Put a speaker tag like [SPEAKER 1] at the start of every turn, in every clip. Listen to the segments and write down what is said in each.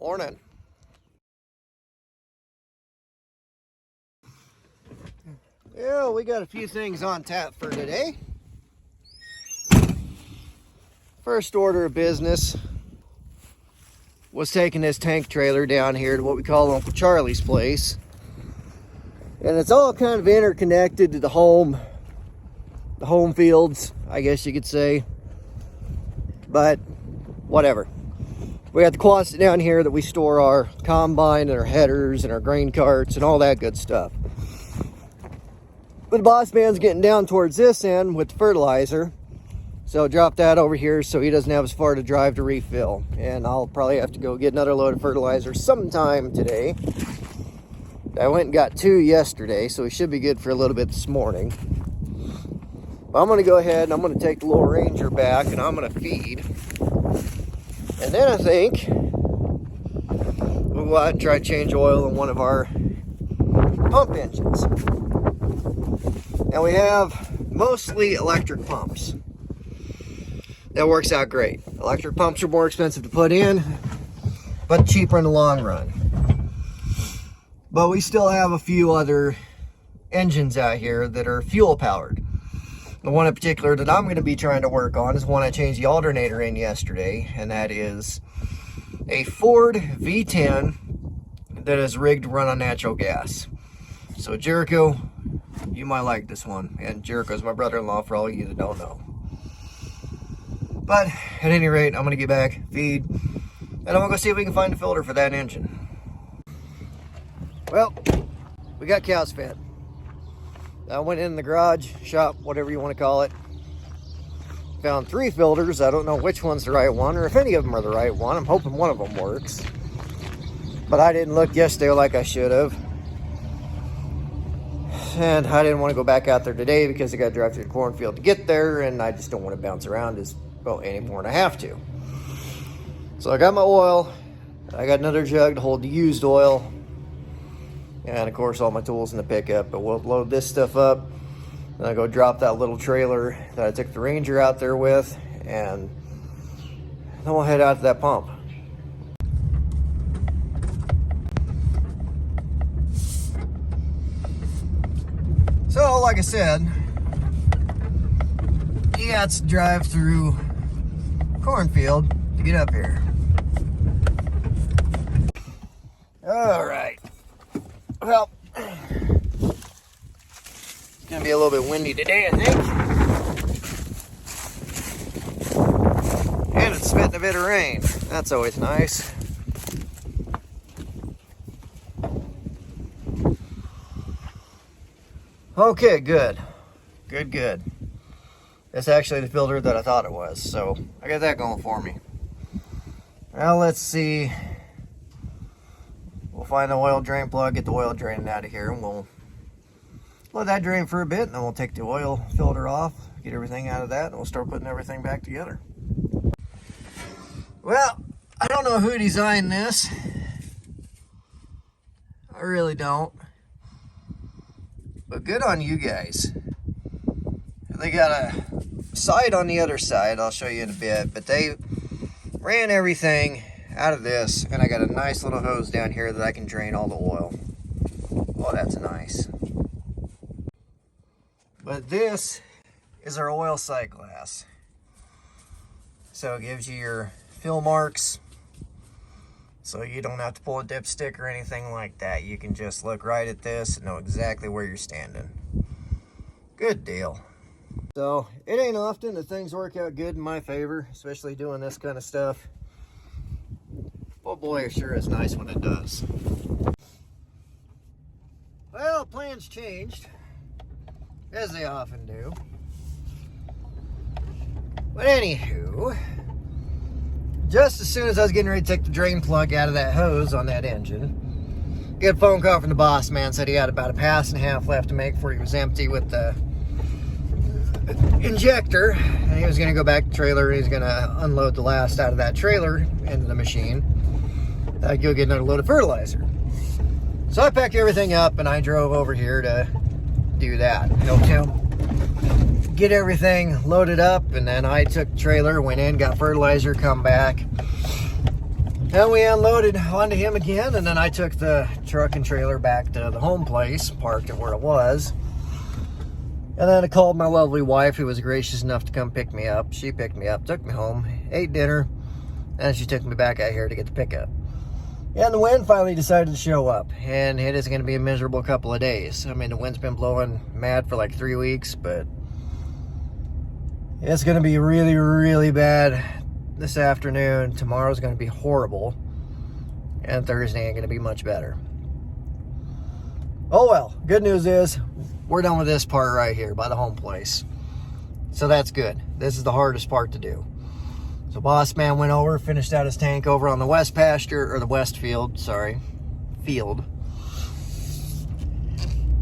[SPEAKER 1] Morning. Yeah, we got a few things on tap for today. First order of business was taking this tank trailer down here to what we call Uncle Charlie's place. And it's all kind of interconnected to the home fields, I guess you could say. But whatever. We got the closet down here that we store our combine and our headers and our grain carts and all that good stuff. But the boss man's getting down towards this end with the fertilizer. So drop that over here so he doesn't have as far to drive to refill. And I'll probably have to go get another load of fertilizer sometime today. I went and got 2 yesterday, so we should be good for a little bit this morning. But I'm going to go ahead and I'm going to take the little Ranger back and I'm going to feed. And then I think we'll go out and try to change oil in one of our pump engines. And we have mostly electric pumps. That works out great. Electric pumps are more expensive to put in, but cheaper in the long run. But we still have a few other engines out here that are fuel powered. The one in particular that I'm going to be trying to work on is one I changed the alternator in yesterday, and that is a Ford V10 that is rigged to run on natural gas. So Jericho, you might like this one, and Jericho's my brother-in-law for all of you that don't know. But at any rate, I'm going to get back, feed, and I'm going to go see if we can find a filter for that engine. Well, we got cows fed. I went in the garage, shop, whatever you want to call it. Found 3 filters. I don't know which one's the right one or if any of them are the right one. I'm hoping one of them works. But I didn't look yesterday like I should have. And I didn't want to go back out there today because I got to drive through the cornfield to get there. And I just don't want to bounce around anymore than I have to. So I got my oil. I got another jug to hold the used oil. And of course all my tools in the pickup, but we'll load this stuff up and I go drop that little trailer that I took the Ranger out there with, and then we'll head out to that pump. So like I said, you got to drive through cornfield to get up here. All right. Well, it's going to be a little bit windy today, I think. And it's spitting a bit of rain. That's always nice. Okay, good. Good. That's actually the filter that I thought it was, so I got that going for me. Now let's see. We'll find the oil drain plug, get the oil draining out of here, and we'll let that drain for a bit, and then we'll take the oil filter off, get everything out of that, and we'll start putting everything back together. Well, I don't know who designed this. I really don't. But good on you guys. They got a side on the other side, I'll show you in a bit, but they ran everything out of this, and I got a nice little hose down here that I can drain all the oil. Oh, that's nice. But this is our oil sight glass. So it gives you your fill marks, so you don't have to pull a dipstick or anything like that. You can just look right at this and know exactly where you're standing. Good deal. So it ain't often that things work out good in my favor, especially doing this kind of stuff. Oh boy, it sure is nice when it does. Well, plans changed, as they often do. But anywho, just as soon as I was getting ready to take the drain plug out of that hose on that engine, get a phone call from the boss man, said he had about a pass and a half left to make before he was empty with the injector, and he was going to go back to the trailer and he's going to unload the last out of that trailer into the machine. I'd go get another load of fertilizer. So I packed everything up and I drove over here to do that. Helped him get everything loaded up, and then I took the trailer, went in, got fertilizer, come back, And we unloaded onto him again, and then I took the truck and trailer back to the home place, parked it where it was. And then I called my lovely wife, who was gracious enough to come pick me up. She picked me up, took me home, ate dinner, and she took me back out here to get the pickup. And the wind finally decided to show up, and it is going to be a miserable couple of days. I mean, the wind's been blowing mad for like 3 weeks, but it's going to be really, really bad this afternoon. Tomorrow's going to be horrible, and Thursday ain't going to be much better. Oh well, good news is we're done with this part right here by the home place. So that's good. This is the hardest part to do. So boss man went over, finished out his tank over on the west pasture, or the west field, sorry, field.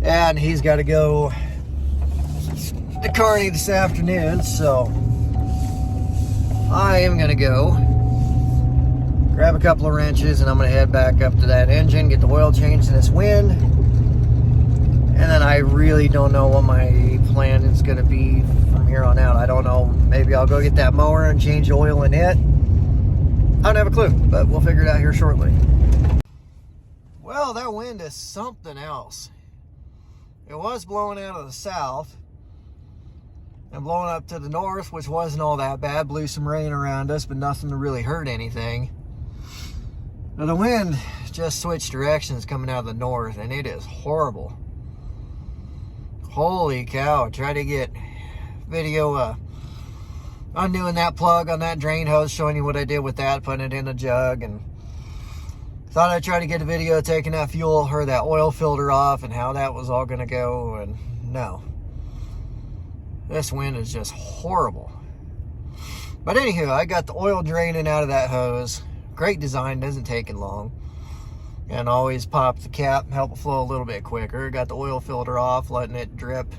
[SPEAKER 1] And he's got to go to Kearney this afternoon, so I am going to go grab a couple of wrenches, and I'm going to head back up to that engine, get the oil changed in this wind. And then I really don't know what my plan is going to be from here on out. I don't know. Maybe I'll go get that mower and change the oil in it. I don't have a clue, but we'll figure it out here shortly. Well, that wind is something else. It was blowing out of the south and blowing up to the north, which wasn't all that bad. Blew some rain around us, but nothing to really hurt anything. Now, the wind just switched directions coming out of the north, and it is horrible. Holy cow. Try to get video undoing that plug on that drain hose, showing you what I did with that, putting it in a jug, and thought I'd try to get a video taking that fuel or that oil filter off and how that was all going to go, and no. This wind is just horrible. But anywho, I got the oil draining out of that hose. Great design, doesn't take it long. And always pop the cap, help it flow a little bit quicker. Got the oil filter off, letting it drip.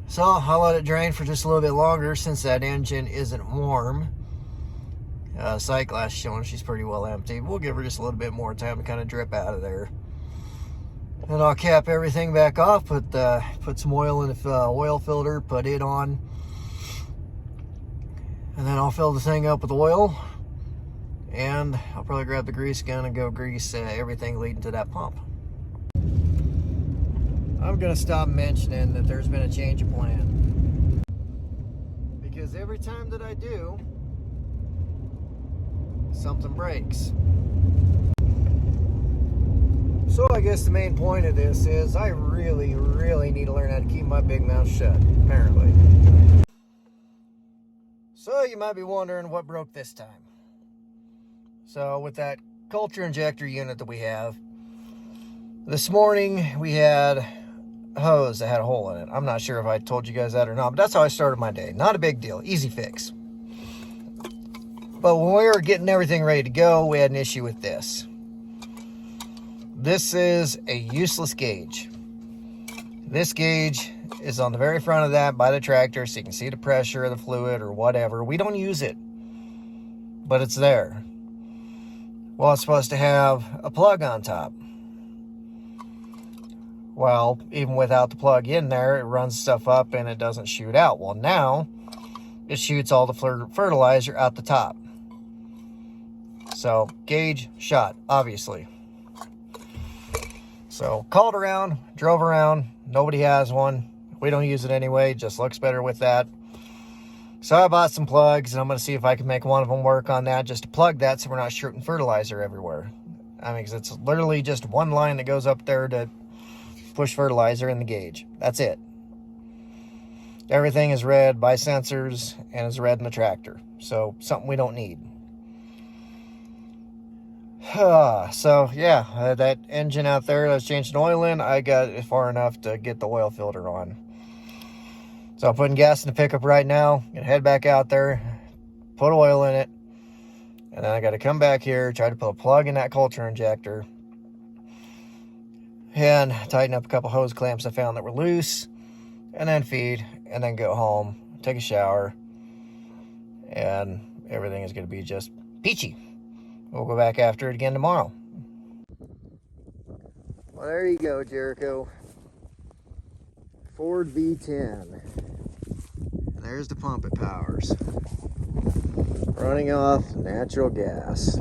[SPEAKER 1] So I'll let it drain for just a little bit longer since that engine isn't warm. Sight glass showing she's pretty well empty. We'll give her just a little bit more time to kind of drip out of there. And I'll cap everything back off, put some oil in the oil filter, put it on. And then I'll fill the thing up with oil. And I'll probably grab the grease gun and go grease everything leading to that pump. I'm going to stop mentioning that there's been a change of plan. Because every time that I do, something breaks. So I guess the main point of this is I really, really need to learn how to keep my big mouth shut, apparently. So you might be wondering what broke this time. So with that culture injector unit that we have, this morning we had a hose that had a hole in it. I'm not sure if I told you guys that or not, but that's how I started my day. Not a big deal, easy fix. But when we were getting everything ready to go, we had an issue with this. This is a useless gauge. This gauge is on the very front of that by the tractor, so you can see the pressure of the fluid or whatever. We don't use it, but it's there. Well, it's supposed to have a plug on top. Well, even without the plug in there, it runs stuff up and it doesn't shoot out. Well, now it shoots all the fertilizer out the top. So, gauge shot, obviously. So, called around, drove around. Nobody has one. We don't use it anyway. Just looks better with that. So I bought some plugs, and I'm going to see if I can make one of them work on that, just to plug that so we're not shooting fertilizer everywhere. I mean, because it's literally just one line that goes up there to push fertilizer in the gauge. That's it. Everything is read by sensors and is read in the tractor. So, something we don't need. So, yeah, that engine out there that I was changing oil in, I got it far enough to get the oil filter on. So I'm putting gas in the pickup right now. Gonna head back out there, put oil in it, and then I got to come back here, try to put a plug in that culture injector, and tighten up a couple hose clamps I found that were loose, and then feed, and then go home, take a shower, and everything is going to be just peachy. We'll go back after it again tomorrow. Well, there you go, Jericho. Ford V10. And there's the pump it powers. running off natural gas.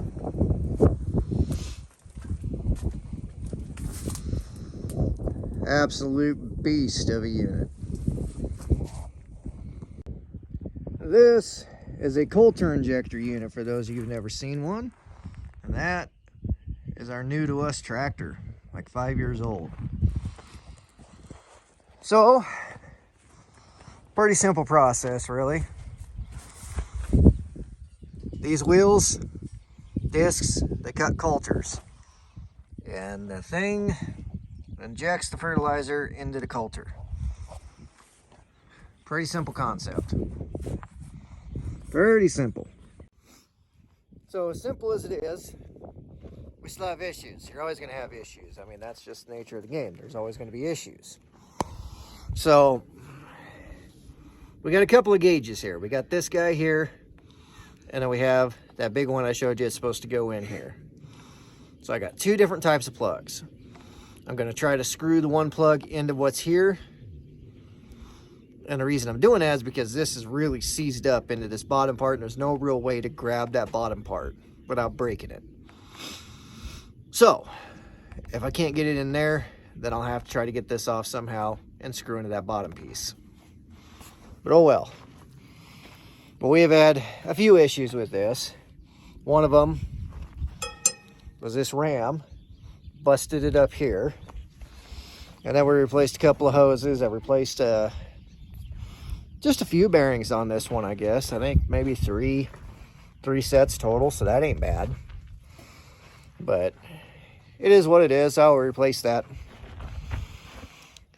[SPEAKER 1] Absolute beast of a unit. This is a Coulter injector unit for those of you who've never seen one. And that is our new to us tractor, like 5 years old. So, pretty simple process, really. These wheels, discs, they cut Coulters. And the thing injects the fertilizer into the Coulter. Pretty simple concept. Pretty simple. So as simple as it is, we still have issues. You're always going to have issues. I mean, that's just the nature of the game. There's always going to be issues. So we got a couple of gauges here. We got this guy here, and then we have that big one I showed you. It's supposed to go in here. So I got two different types of plugs. I'm going to try to screw the one plug into what's here. And the reason I'm doing that is because this is really seized up into this bottom part, and there's no real way to grab that bottom part without breaking it. So, if I can't get it in there, then I'll have to try to get this off somehow and screw into that bottom piece. But oh well. But we have had a few issues with this. One of them was this ram. Busted it up here. And then we replaced a couple of hoses. I replaced just a few bearings on this one, I guess. I think maybe three sets total, so that ain't bad. But it is what it is. I'll replace that.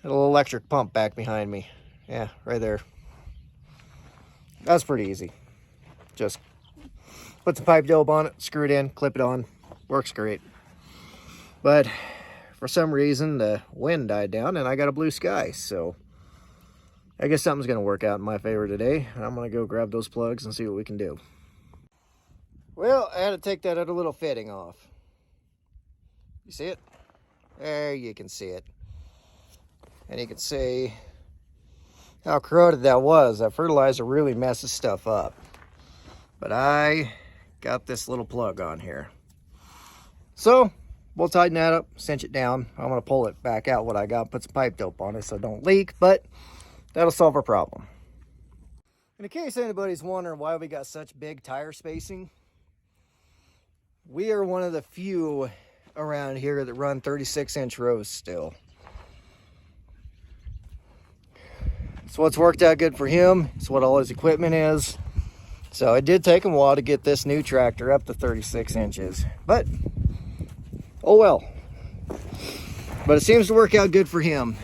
[SPEAKER 1] A little electric pump back behind me. Yeah, right there. That's pretty easy. Just put some pipe dope on it, screw it in, clip it on. Works great. But for some reason, the wind died down and I got a blue sky, so I guess something's going to work out in my favor today. I'm going to go grab those plugs and see what we can do. Well, I had to take that other little fitting off. You see it? There you can see it. And you can see how corroded that was. That fertilizer really messes stuff up. But I got this little plug on here. So, we'll tighten that up, cinch it down. I'm going to pull it back out what I got, put some pipe dope on it so it don't leak, but that'll solve our problem. In case anybody's wondering why we got such big tire spacing, we are one of the few around here that run 36-inch rows still. It's what's worked out good for him. It's what all his equipment is. So it did take him a while to get this new tractor up to 36 inches, but oh well. But it seems to work out good for him.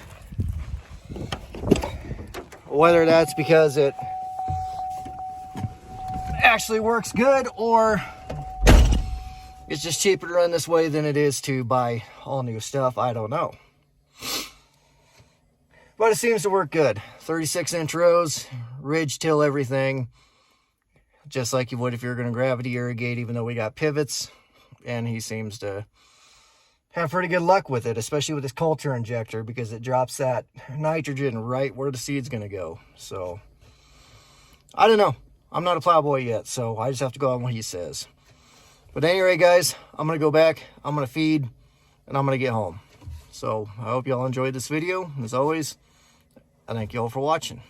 [SPEAKER 1] Whether that's because it actually works good or it's just cheaper to run this way than it is to buy all new stuff, I don't know. But it seems to work good. 36-inch rows, ridge till everything, just like you would if you're going to gravity irrigate, even though we got pivots. And he seems to have pretty good luck with it, especially with this Coulter injector, because it drops that nitrogen right where the seed's going to go. So, I don't know. I'm not a plowboy yet, so I just have to go on what he says. But anyway, guys, I'm going to go back, I'm going to feed, and I'm going to get home. So, I hope y'all enjoyed this video. As always, I thank you all for watching.